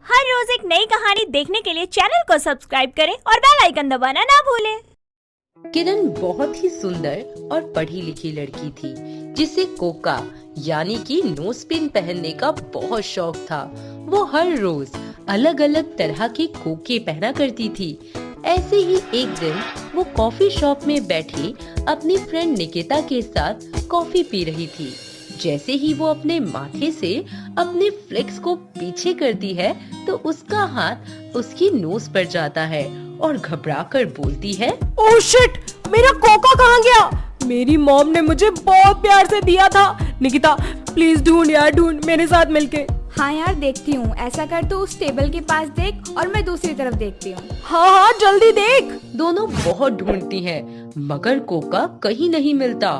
हर रोज एक नई कहानी देखने के लिए चैनल को सब्सक्राइब करें और बेल आइकन दबाना ना भूलें। किरण बहुत ही सुंदर और पढ़ी लिखी लड़की थी जिसे कोका यानी कि नोज पिन पहनने का बहुत शौक था। वो हर रोज अलग अलग तरह के कोके पहना करती थी। ऐसे ही एक दिन वो कॉफी शॉप में बैठी अपनी फ्रेंड निकिता के साथ कॉफी पी रही थी। जैसे ही वो अपने माथे से अपने फ्लेक्स को पीछे करती है तो उसका हाथ उसकी नोज पर जाता है और घबराकर बोलती है, ओह शिट, मेरा कोका कहाँ गया? मेरी मॉम ने मुझे बहुत प्यार से दिया था। निकिता प्लीज ढूंढ यार, ढूंढ मेरे साथ मिलके। हाँ यार देखती हूँ, ऐसा कर तू उस टेबल के पास देख और मैं दूसरी तरफ देखती हूँ। हाँ जल्दी देख। दोनों बहुत ढूंढती हैं, मगर कोका कहीं नहीं मिलता।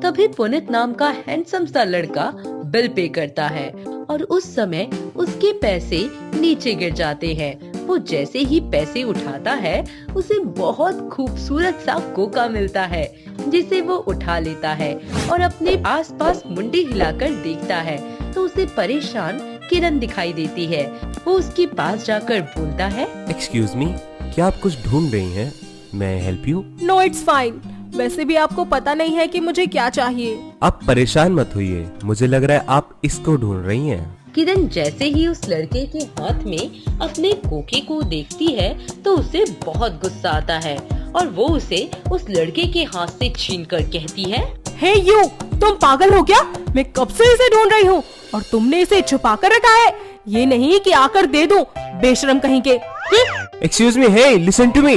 तभी पुनीत नाम का हैंडसम सा लड़का बिल पे करता है और उस समय उसके पैसे नीचे गिर जाते हैं। वो जैसे ही पैसे उठाता है उसे बहुत खूबसूरत सा कोका मिलता है जिसे वो उठा लेता है और अपने आसपास मुंडी हिलाकर देखता है तो उसे परेशान किरण दिखाई देती है। वो उसके पास जाकर बोलता है, एक्सक्यूज मी, क्या आप कुछ ढूंढ रही हैं? मैं help you? No it's fine. वैसे भी आपको पता नहीं है कि मुझे क्या चाहिए। आप परेशान मत होइए, मुझे लग रहा है आप इसको ढूंढ रही हैं। किरण जैसे ही उस लड़के के हाथ में अपने कोके को देखती है तो उसे बहुत गुस्सा आता है और वो उसे उस लड़के के हाथ से छीनकर कहती है, हे यू, तुम पागल हो क्या? मैं कब से इसे ढूंढ रही हूँ और तुमने इसे छुपा कर रखा है। ये नहीं कि आकर दे दूं, बेशरम कहीं के। Excuse me, hey listen to me.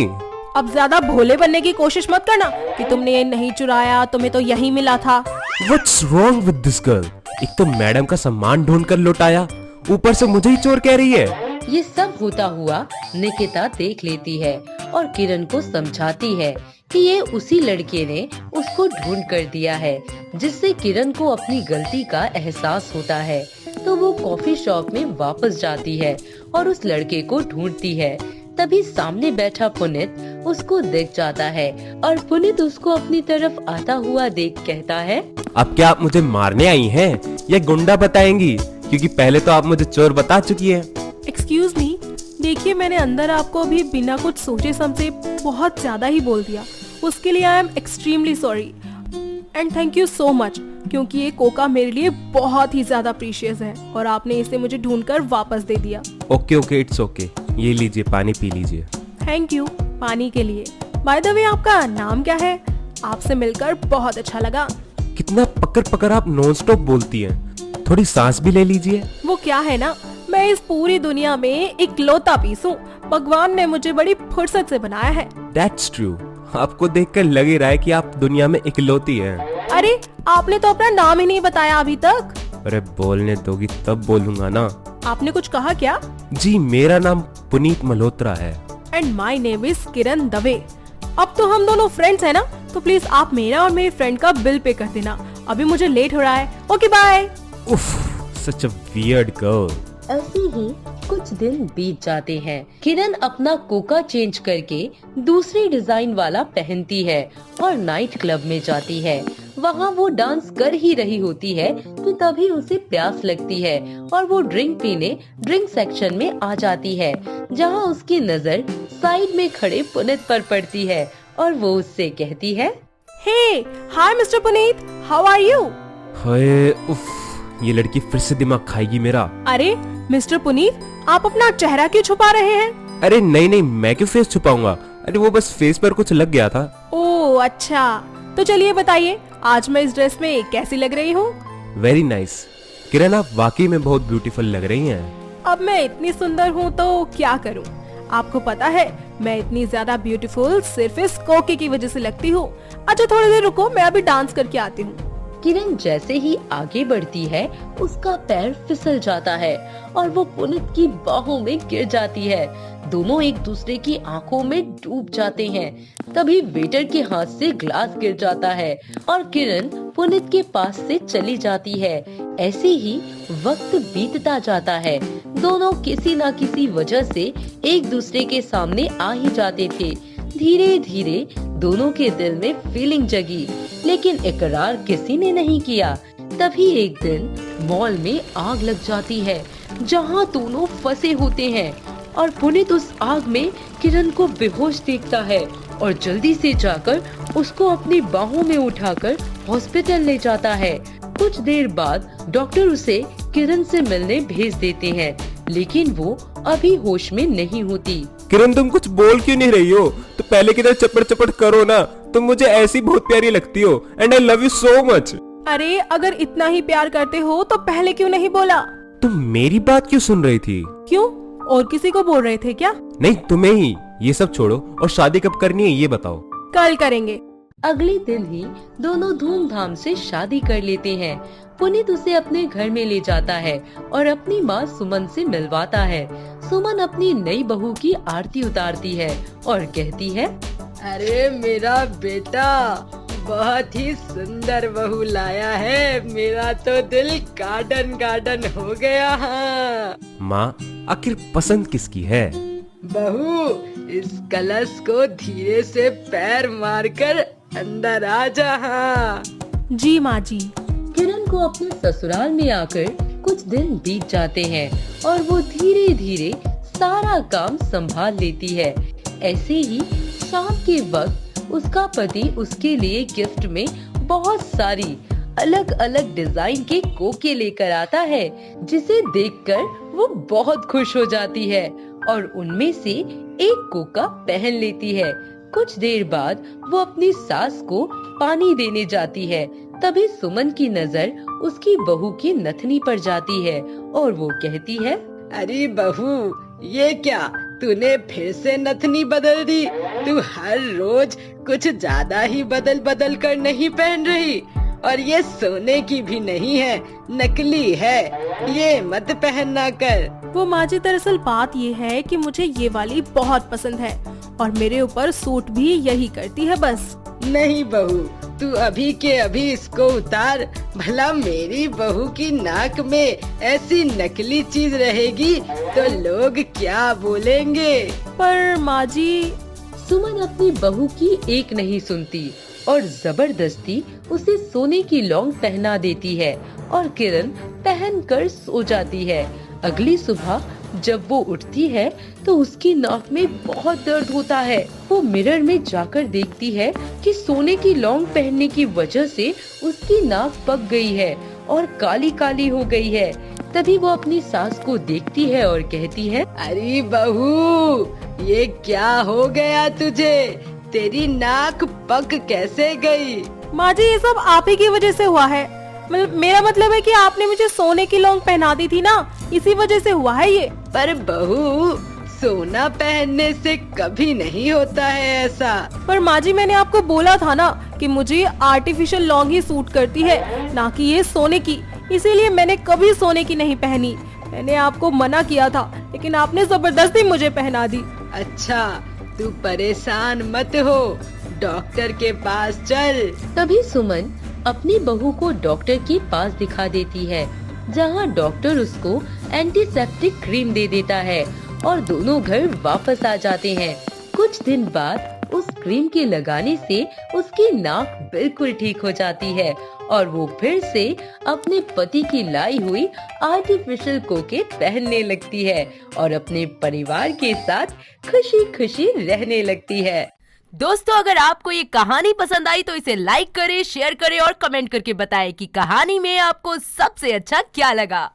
अब ज्यादा भोले बनने की कोशिश मत करना कि तुमने ये नहीं चुराया, तुम्हें तो यही मिला था। What's wrong with this girl? एक तो मैडम का सामान ढूंढ कर लौटाया, ऊपर से मुझे ही चोर कह रही है। ये सब होता हुआ निकिता देख लेती है और किरण को समझाती है कि ये उसी लड़के ने उसको ढूंढ कर दिया है, जिससे किरण को अपनी गलती का एहसास होता है। तो वो कॉफी शॉप में वापस जाती है और उस लड़के को ढूंढती है। तभी सामने बैठा पुनीत उसको देख जाता है और पुनीत उसको अपनी तरफ आता हुआ देख कहता है, अब क्या आप मुझे मारने आई हैं या गुंडा बताएंगी? क्योंकि पहले तो आप मुझे चोर बता चुकी हैं। एक्सक्यूज मी, देखिए मैंने अंदर आपको अभी बिना कुछ सोचे समझे बहुत ज्यादा ही बोल दिया। उसके लिए I am extremely sorry and thank you so much, क्योंकि ये कोका मेरे लिए बहुत ही ज्यादा प्रीशियस है और आपने इसे मुझे ढूंढकर वापस दे दिया। Okay okay, it's okay. ये लीजिए, पानी पी लीजिए। थैंक यू पानी के लिए। बाय द वे, आपका नाम क्या है? आपसे मिलकर बहुत अच्छा लगा। कितना पकड़ पकड़ आप नॉन स्टॉप बोलती हैं, थोड़ी सांस भी ले लीजिए। वो क्या है ना, मैं इस पूरी दुनिया में इकलौता पीस हूँ। भगवान ने मुझे बड़ी फुर्सत से बनाया है। That's true. आपको देखकर लग ही रहा है कि आप दुनिया में इकलौती हैं। अरे आपने तो अपना नाम ही नहीं बताया अभी तक। अरे बोलने दोगी तब बोलूंगा ना। आपने कुछ कहा क्या? जी, मेरा नाम पुनीत मल्होत्रा है। एंड माई नेम इज किरण दवे। अब तो हम दोनों फ्रेंड्स हैं ना, तो प्लीज आप मेरा और मेरी फ्रेंड का बिल पे कर देना। अभी मुझे लेट हो रहा है। Okay bye. उफ, सच अ वियर्ड गर्ल। ऐसे ही कुछ दिन बीत जाते हैं। किरण अपना कोका चेंज करके दूसरी डिजाइन वाला पहनती है और नाइट क्लब में जाती है। वहाँ वो डांस कर ही रही होती है कि तभी उसे प्यास लगती है और वो ड्रिंक पीने ड्रिंक सेक्शन में आ जाती है, जहाँ उसकी नजर साइड में खड़े पुनीत पर पड़ती है और वो उससे कहती है, hey hi mister Puneet, how are you? Hi, उफ, ये लड़की फिर से दिमाग खाएगी मेरा। अरे मिस्टर पुनीत, आप अपना चेहरा क्यों छुपा रहे हैं? अरे नहीं नहीं, मैं क्यों फेस छुपाऊंगा? अरे वो बस फेस पर कुछ लग गया था। ओह अच्छा, तो चलिए बताइए आज मैं इस ड्रेस में कैसी लग रही हूँ? Very nice. किरण, आप वाकई में बहुत ब्यूटीफुल लग रही हैं। अब मैं इतनी सुंदर हूँ तो क्या करूँ? आपको पता है मैं इतनी ज्यादा ब्यूटीफुल सिर्फ इस कोके की वजह से लगती हूँ। अच्छा थोड़ी देर रुको, मैं अभी डांस करके आती हूँ। किरण जैसे ही आगे बढ़ती है उसका पैर फिसल जाता है और वो पुनीत की बाहों में गिर जाती है। दोनों एक दूसरे की आंखों में डूब जाते हैं। तभी वेटर के हाथ से ग्लास गिर जाता है और किरण पुनीत के पास से चली जाती है। ऐसे ही वक्त बीतता जाता है। दोनों किसी न किसी वजह से एक दूसरे के सामने आ ही जाते थे। धीरे धीरे दोनों के दिल में फीलिंग जगी, लेकिन इकरार किसी ने नहीं किया। तभी एक दिन मॉल में आग लग जाती है। जहाँ दोनों फंसे होते हैं और पुनीत उस आग में किरण को बेहोश देखता है और जल्दी से जाकर उसको अपनी बाहों में उठाकर हॉस्पिटल ले जाता है। कुछ देर बाद डॉक्टर उसे किरण से मिलने भेज देते हैं, लेकिन वो अभी होश में नहीं होती। किरण तुम कुछ बोल क्यों नहीं रही हो? तो पहले की तरह चपड़ चपड़ करो ना, तुम मुझे ऐसी बहुत प्यारी लगती हो and I love you so much. अरे अगर इतना ही प्यार करते हो तो पहले क्यों नहीं बोला? तुम मेरी बात क्यों सुन रही थी? क्यों, और किसी को बोल रहे थे क्या? नहीं, तुम्हें ही। ये सब छोड़ो और शादी कब करनी है ये बताओ। कल करेंगे। अगले दिन ही दोनों धूमधाम से शादी कर लेते हैं। पुनीत उसे अपने घर में ले जाता है और अपनी माँ सुमन से मिलवाता है। सुमन अपनी नई बहू की आरती उतारती है और कहती है, अरे मेरा बेटा बहुत ही सुंदर बहू लाया है, मेरा तो दिल गार्डन गार्डन हो गया। हाँ माँ, आखिर पसंद किसकी है? बहू, इस कलश को धीरे से पैर मारकर अंदर आ जा। हाँ जी माँ जी। किरण को अपने ससुराल में आकर कुछ दिन बीत जाते हैं और वो धीरे धीरे सारा काम संभाल लेती है। ऐसे ही शाम के वक्त उसका पति उसके लिए गिफ्ट में बहुत सारी अलग अलग डिजाइन के कोके लेकर आता है, जिसे देखकर वो बहुत खुश हो जाती है और उनमें से एक कोका पहन लेती है। कुछ देर बाद वो अपनी सास को पानी देने जाती है। तभी सुमन की नजर उसकी बहू की नथनी पर जाती है और वो कहती है, अरे बहू, ये क्या तूने फिर से नथनी बदल दी? तू हर रोज कुछ ज्यादा ही बदल बदल कर नहीं पहन रही, और ये सोने की भी नहीं है, नकली है, ये मत पहनना कर। वो माँ जी, दरअसल बात ये है कि मुझे ये वाली बहुत पसंद है और मेरे ऊपर सूट भी यही करती है बस। नहीं बहू, तू अभी के अभी इसको उतार, भला मेरी बहू की नाक में ऐसी नकली चीज रहेगी तो लोग क्या बोलेंगे? पर माँ जी। सुमन अपनी बहू की एक नहीं सुनती और जबरदस्ती उसे सोने की लौंग पहना देती है और किरण पहनकर सो जाती है। अगली सुबह जब वो उठती है तो उसकी नाक में बहुत दर्द होता है। वो मिरर में जाकर देखती है कि सोने की लौंग पहनने की वजह से उसकी नाक पक गई है और काली काली हो गई है। तभी वो अपनी सास को देखती है और कहती है, अरे बहू, ये क्या हो गया तुझे? तेरी नाक पक कैसे गई? माँ जी, ये सब आप ही की वजह से हुआ है। मेरा मतलब है कि आपने मुझे सोने की लौंग पहना दी थी ना, इसी वजह से हुआ है ये। पर बहू, सोना पहनने से कभी नहीं होता है ऐसा। पर माँ जी, मैंने आपको बोला था ना कि मुझे आर्टिफिशियल लौंग ही सूट करती है, ना कि ये सोने की। इसीलिए मैंने कभी सोने की नहीं पहनी। मैंने आपको मना किया था, लेकिन आपने जबरदस्ती मुझे पहना दी। अच्छा, तू परेशान मत हो, डॉक्टर के पास चल। तभी सुमन अपनी बहू को डॉक्टर के पास दिखा देती है, जहां डॉक्टर उसको एंटीसेप्टिक क्रीम दे देता है और दोनों घर वापस आ जाते हैं। कुछ दिन बाद उस क्रीम के लगाने से उसकी नाक बिल्कुल ठीक हो जाती है और वो फिर से अपने पति की लाई हुई आर्टिफिशियल कोके पहनने लगती है और अपने परिवार के साथ खुशी खुशी रहने लगती है। दोस्तों, अगर आपको ये कहानी पसंद आई तो इसे लाइक करें, शेयर करें और कमेंट करके बताएं कि कहानी में आपको सबसे अच्छा क्या लगा।